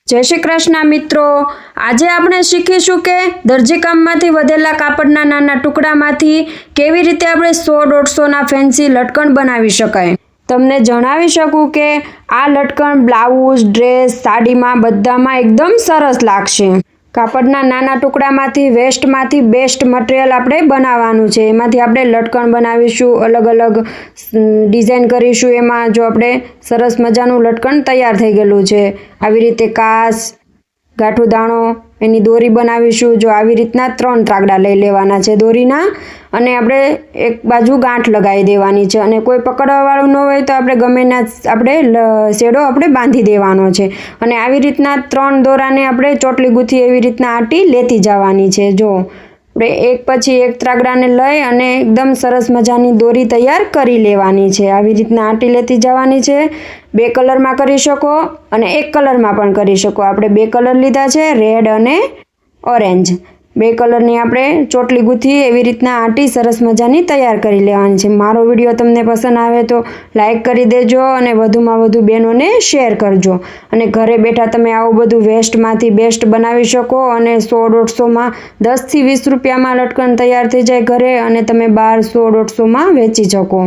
जय श्री कृष्ण मित्रों, आज આપણે શીખીશું કે દરજીકામમાંથી વધેલા કાપડના નાના ટુકડામાંથી કેવી રીતે આપણે 100-150 ના ફેન્સી લટકણ બનાવી શકાય। તમને જણાવી શકું કે આ લટકણ બ્લાઉઝ, ડ્રેસ, સાડીમાં બધામાં એકદમ સરસ લાગશે। કાપડના નાના ટુકડામાંથી વેસ્ટમાંથી બેસ્ટ મટીરિયલ આપણે બનાવવાનું છે। એમાંથી આપણે લટકણ બનાવીશું, અલગ અલગ ડિઝાઇન કરીશું। એમાં જો આપણે સરસ મજાનું લટકણ તૈયાર થઈ ગયેલું છે। આવી રીતે કાસ, ગાંઠું દાણો, એની દોરી બનાવીશું। જો આવી રીતના 3 ત્રાગડા લઈ લેવાના છે દોરીના, અને આપણે એક બાજુ ગાંઠ લગાવી દેવાની છે। અને કોઈ પકડવાવાળું ન હોય તો આપણે ગમે ના આપણે શેડો આપણે બાંધી દેવાનો છે। અને આવી રીતના 3 દોરાને આપણે ચોટલી ગૂંથી એવી રીતના આંટી લેતી જવાની છે। જો આપણે એક પછી એક ત્રાગડાને લઈ અને એકદમ સરસ મજાની દોરી તૈયાર કરી લેવાની છે। આવી રીતના આંટી લેતી જવાની છે। 2 કલરમાં કરી શકો અને 1 કલરમાં પણ કરી શકો। આપણે 2 કલર લીધા છે, રેડ અને ઓરેન્જ। 2 કલરની આપણે ચોટલી ગૂંથી એવી રીતના આંટી સરસ મજાની તૈયાર કરી લેવાની છે। મારો વિડીયો તમને પસંદ આવે તો લાઈક કરી દેજો અને વધુમાં વધુ બહેનોને શેર કરજો। અને ઘરે બેઠા તમે આવું બધું વેસ્ટમાંથી બેસ્ટ બનાવી શકો અને 100-150માં 10થી 20 રૂપિયામાં લટકણ તૈયાર થઈ જાય ઘરે, અને તમે બહાર 100-150માં વેચી શકો।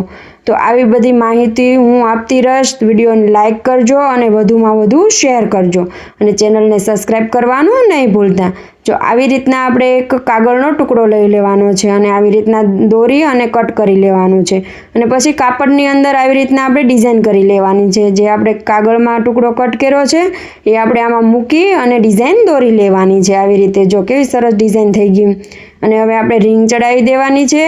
તો આવી બધી માહિતી હું આપતી રહીશ। વિડીયોને લાઈક કરજો અને વધુમાં વધુ શેર કરજો અને ચેનલને સબસ્ક્રાઈબ કરવાનું નહીં ભૂલતા। જો આવી રીતના આપણે એક કાગળનો ટુકડો લઈ લેવાનો છે અને આવી રીતના દોરી અને કટ કરી લેવાનું છે। અને પછી કાપડની અંદર આવી રીતના આપણે ડિઝાઇન કરી લેવાની છે। જે આપણે કાગળમાં ટુકડો કટ કર્યો છે એ આપણે આમાં મૂકી અને ડિઝાઇન દોરી લેવાની છે। આવી રીતે જો કેવી સરસ ડિઝાઇન થઈ ગઈ। અને હવે આપણે રીંગ ચડાવી દેવાની છે।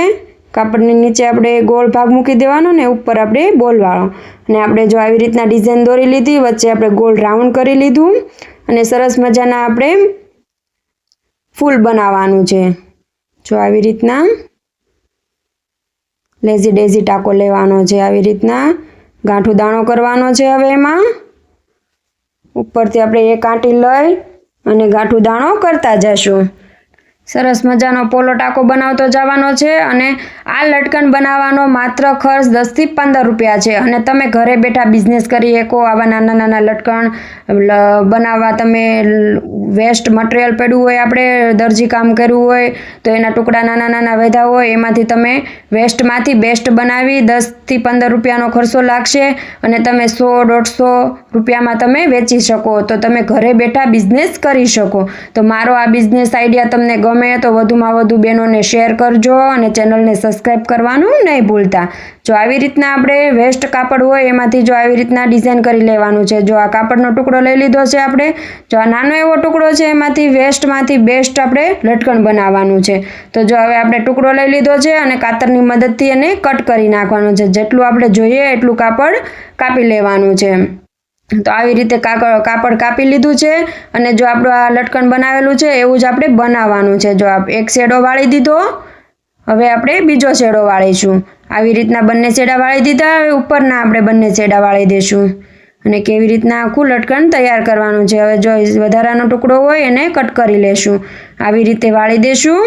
કાપડની નીચે આપણે ગોળ ભાગ મૂકી દેવાનો ને ઉપર આપણે બોલવાળો, અને આપણે જો આવી રીતના ડિઝાઇન દોરી લીધી, વચ્ચે આપણે ગોળ રાઉન્ડ કરી લીધું અને સરસ મજાના આપણે ફૂલ બનાવવાનું છે। જો આવી રીતના લેઝી ડેઝી ટાંકો લેવાનો છે। આવી રીતના ગાંઠું દાણો કરવાનો છે। હવે એમાં ઉપરથી આપણે એક આંટી લઈ અને ગાંઠું દાણો કરતા જશું। સરસ મજાનો પોલો ટાંકો બનાવતો જવાનો છે। અને આ લટકણ બનાવવાનો માત્ર ખર્ચ 10થી 15 રૂપિયા છે। અને તમે ઘરે બેઠા બિઝનેસ કરી શકો। આવા નાના નાના લટકણ બનાવવા, તમે વેસ્ટ મટીરિયલ પડ્યું હોય, આપણે દરજી કામ કર્યું હોય તો એના ટુકડા નાના નાના વધ્યા હોય, એમાંથી તમે વેસ્ટમાંથી બેસ્ટ બનાવી 10થી 15 રૂપિયાનો ખર્ચો લાગશે અને તમે 100-150 રૂપિયામાં તમે વેચી શકો। તો તમે ઘરે બેઠા બિઝનેસ કરી શકો। તો મારો આ બિઝનેસ આઈડિયા તમને ગમે તો વધુમાં વધુ બહેનોને શેર કરજો અને ચેનલને સબસ્ક્રાઈબ કરવાનું નહીં ભૂલતા। જો આવી રીતના આપણે વેસ્ટ કાપડ હોય એમાંથી જો આવી રીતના ડિઝાઇન કરી લેવાનું છે। જો આ કાપડનો ટુકડો લઈ લીધો છે આપણે, જો આ નાનો એવો ટુકડો છે, એમાંથી વેસ્ટમાંથી બેસ્ટ આપણે લટકણ બનાવવાનું છે। તો જો હવે આપણે ટુકડો લઈ લીધો છે અને કાતરની મદદથી એને કટ કરી નાખવાનું છે। જેટલું આપણે જોઈએ એટલું કાપડ કાપી લેવાનું છે। તો આવી રીતે કાપડ કાપી લીધું છે અને જો આપણું આ લટકણ બનાવેલું છે એવું જ આપણે બનાવવાનું છે। જો એક શેડો વાળી દીધો, હવે આપણે બીજો શેડો વાળીશું। આવી રીતના બંને શેડા વાળી દીધા, હવે ઉપરના આપણે બંને શેડા વાળી દઈશું અને કેવી રીતના આખું લટકણ તૈયાર કરવાનું છે। હવે જો વધારાનો ટુકડો હોય એને કટ કરી લેશું, આવી રીતે વાળી દઈશું।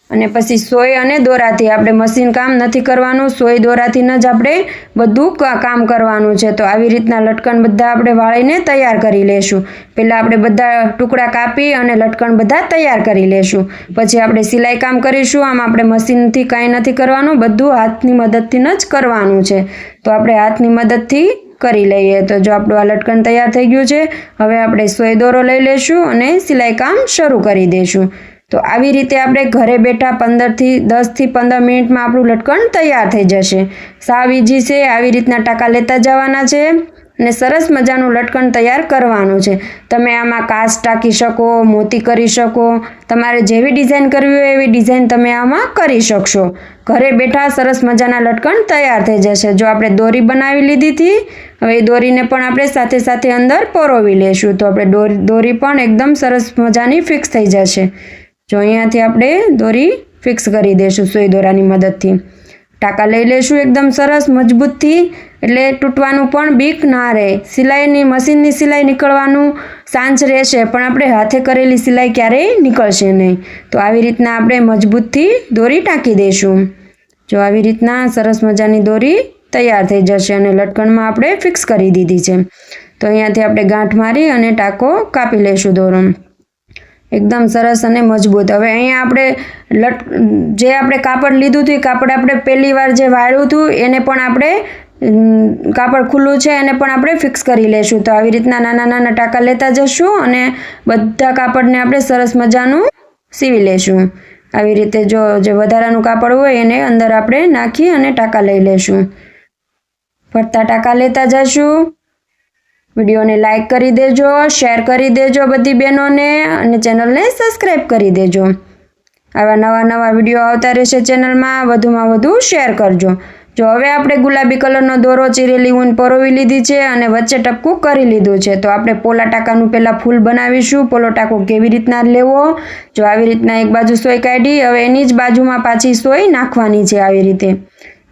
અને પછી સોય અને દોરાથી આપણે મશીન કામ નથી કરવાનું, સોય દોરાથી જ આપણે બધું કામ કરવાનું છે। તો આવી રીતના લટકણ બધા આપણે વાળીને તૈયાર કરી લેશું। પહેલાં આપણે બધા ટુકડા કાપી અને લટકણ બધા તૈયાર કરી લેશું, પછી આપણે સિલાઈ કામ કરીશું। આમ આપણે મશીનથી કાંઈ નથી કરવાનું, બધું હાથની મદદથી જ કરવાનું છે। તો આપણે હાથની મદદથી કરી લઈએ। તો જો આપણું આ લટકણ તૈયાર થઈ ગયું છે, હવે આપણે સોય દોરો લઈ લેશું અને સિલાઈ કામ શરૂ કરી દઈશું। તો આવી રીતે આપણે ઘરે બેઠા 10થી 15 મિનિટમાં આપણું લટકણ તૈયાર થઈ જશે। સાવ ઈઝી છે। આવી રીતના ટાંકા લેતા જવાના છે અને સરસ મજાનું લટકણ તૈયાર કરવાનું છે। તમે આમાં કાચ ટાંકી શકો, મોતી કરી શકો, તમારે જેવી ડિઝાઇન કરવી હોય એવી ડિઝાઇન તમે આમાં કરી શકશો। ઘરે બેઠા સરસ મજાના લટકણ તૈયાર થઈ જશે। જો આપણે દોરી બનાવી લીધી હતી, હવે એ દોરીને પણ આપણે સાથે સાથે અંદર પરોવી લેશું। તો આપણે દોરી પણ એકદમ સરસ મજાની ફિક્સ થઈ જશે। જો અહીંયાથી આપણે દોરી ફિક્સ કરી દઈશું સોય દોરાની મદદથી। ટાંકા લઈ લઈશું એકદમ સરસ મજબૂતથી, એટલે તૂટવાનું પણ બીક ના રહે। સિલાઈની મશીનની સિલાઈ નીકળવાનું ચાન્સ રહેશે, પણ આપણે હાથે કરેલી સિલાઈ ક્યારેય નીકળશે નહીં। તો આવી રીતના આપણે મજબૂતથી દોરી ટાંકી દઈશું। જો આવી રીતના સરસ મજાની દોરી તૈયાર થઈ જશે અને લટકણમાં આપણે ફિક્સ કરી દીધી છે। તો અહીંયાથી આપણે ગાંઠ મારી અને ટાંકો કાપી લઈશું દોરો એકદમ સરસ અને મજબૂત. હવે અહીંયા આપણે જે આપણે કાપડ લીધું હતું એ કાપડ આપણે પહેલી વાર જે વાળ્યું હતું એને પણ આપણે કાપડ ખુલ્લું છે એને પણ આપણે ફિક્સ કરી લઈશું. તો આવી રીતના નાના નાના ટાંકા લેતા જશું અને બધા કાપડને આપણે સરસ મજાનું સીવી લઈશું. આવી રીતે જો જે વધારાનું કાપડ હોય એને અંદર આપણે નાખી અને ટાંકા લઈ લઈશું. ફરતા ટાંકા લેતા જશું. વિડીયોને લાઇક કરી દેજો, શેર કરી દેજો બધી બહેનોને અને ચેનલને સબસ્ક્રાઈબ કરી દેજો. આવા નવા વિડીયો આવતા રહેશે ચેનલમાં. વધુમાં વધુ શેર કરજો. જો હવે આપણે ગુલાબી કલરનો દોરો ચીરેલી ઊન પરોવી લીધી છે અને વચ્ચે ટપકું કરી લીધું છે. તો આપણે પોલા ટાંકાનું પહેલાં ફૂલ બનાવીશું. પોલો ટાંકો કેવી રીતના લેવો, જો આવી રીતના એક બાજુ સોય કાઢી, હવે એની જ બાજુમાં પાછી સોય નાખવાની છે. આવી રીતે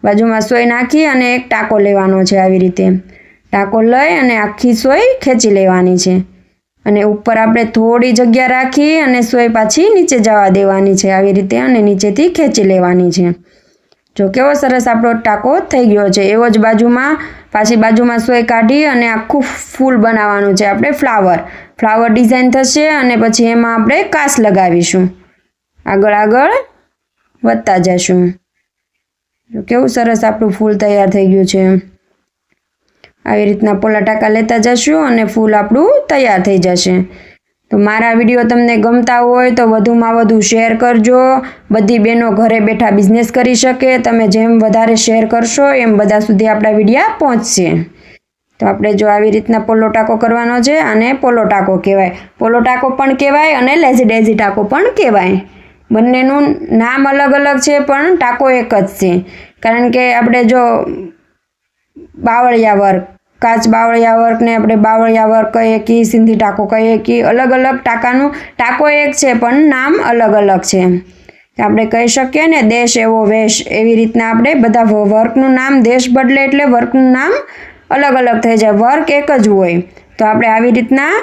બાજુમાં સોય નાખી અને એક ટાંકો લેવાનો છે. આવી રીતે ટાંકો લઈ અને આખી સોય ખેંચી લેવાની છે અને ઉપર આપણે થોડી જગ્યા રાખી અને સોય પાછી નીચે જવા દેવાની છે. આવી રીતે અને નીચેથી ખેંચી લેવાની છે. જો કેવો સરસ આપણો ટાંકો થઈ ગયો છે. એવો જ બાજુમાં સોય કાઢી અને આખું ફૂલ બનાવવાનું છે. આપણે ફ્લાવર ડિઝાઇન થશે અને પછી એમાં આપણે કાસ લગાવીશું. આગળ વધતા જશું. જો કેવું સરસ આપણું ફૂલ તૈયાર થઈ ગયું છે. આવી રીતના પોલા ટાંકા લેતા જશું અને ફૂલ આપણું તૈયાર થઈ જશે. તો મારા વિડીયો તમને ગમતા હોય તો વધુમાં વધુ શેર કરજો. બધી બહેનો ઘરે બેઠા બિઝનેસ કરી શકે. તમે જેમ વધારે શેર કરશો એમ બધા સુધી આપણા વિડીયા પહોંચશે. તો આપણે જો આવી રીતના પોલો ટાંકો કરવાનો છે અને પોલો ટાંકો કહેવાય. પોલો ટાંકો પણ કહેવાય અને લેઝી ડેઝી ટાંકો પણ કહેવાય. બંનેનું નામ અલગ અલગ છે પણ ટાંકો એક જ છે. કારણ કે આપણે જો બાવળિયા વર્ક, કાચ બાવળિયા વર્કને આપણે બાવળિયા વર્ક કહીએ કે સિંધી ટાંકો કહીએ કે અલગ અલગ ટાંકો એક છે પણ નામ અલગ અલગ છે. આપણે કહી શકીએ ને દેશ એવો વેશ, એવી રીતના આપણે બધા વર્કનું નામ દેશ બદલે એટલે વર્કનું નામ અલગ અલગ થઈ જાય. વર્ક એક જ હોય. તો આપણે આવી રીતના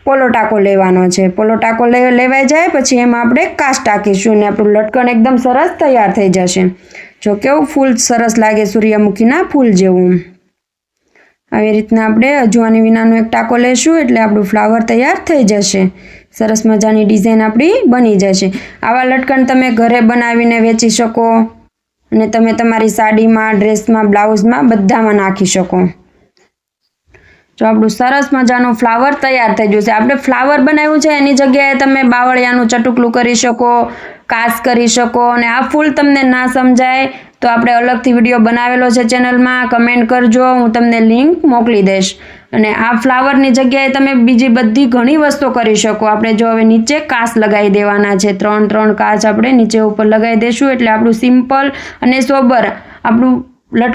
પોલો ટાંકો લેવાનો છે. પોલો ટાંકો લેવાઈ જાય પછી એમાં આપણે કાચ ટાંકીશું ને આપણું લટકણ એકદમ સરસ તૈયાર થઈ જશે. જો કેવું ફૂલ સરસ લાગે સૂર્યમુખીના ફૂલ જેવું. આવી રીતના આપણે અજવાણી વિનાનો એક ટાંકો લેશું એટલે આપણું ફ્લાવર તૈયાર થઈ જશે. સરસ મજાની ડિઝાઇન આપણી બની જશે. આવા લટકણ તમે ઘરે બનાવીને વેચી શકો અને તમે તમારી સાડીમાં, ડ્રેસમાં, બ્લાઉઝમાં બધામાં નાખી શકો. જો આપણું સરસ મજાનું ફ્લાવર તૈયાર થઈ ગયું છે. આપણે ફ્લાવર બનાવ્યું છે એની જગ્યાએ તમે બાવળિયાનું ચટુકલું કરી શકો, કાસ કરી શકો. અને આ ફૂલ તમને ના સમજાય તો આપણે અલગથી વિડીયો બનાવેલો છે ચેનલમાં, કમેન્ટ કરજો, હું તમને લિંક મોકલી દઈશ. અને આ ફ્લાવરની જગ્યાએ તમે બીજી બધી ઘણી વસ્તુ કરી શકો. આપણે જો હવે નીચે કાચ લગાવી દેવાના છે. 3 કાચ આપણે નીચે ઉપર લગાવી દઈશું એટલે આપણું સિમ્પલ અને સોબર આપણું લટકણ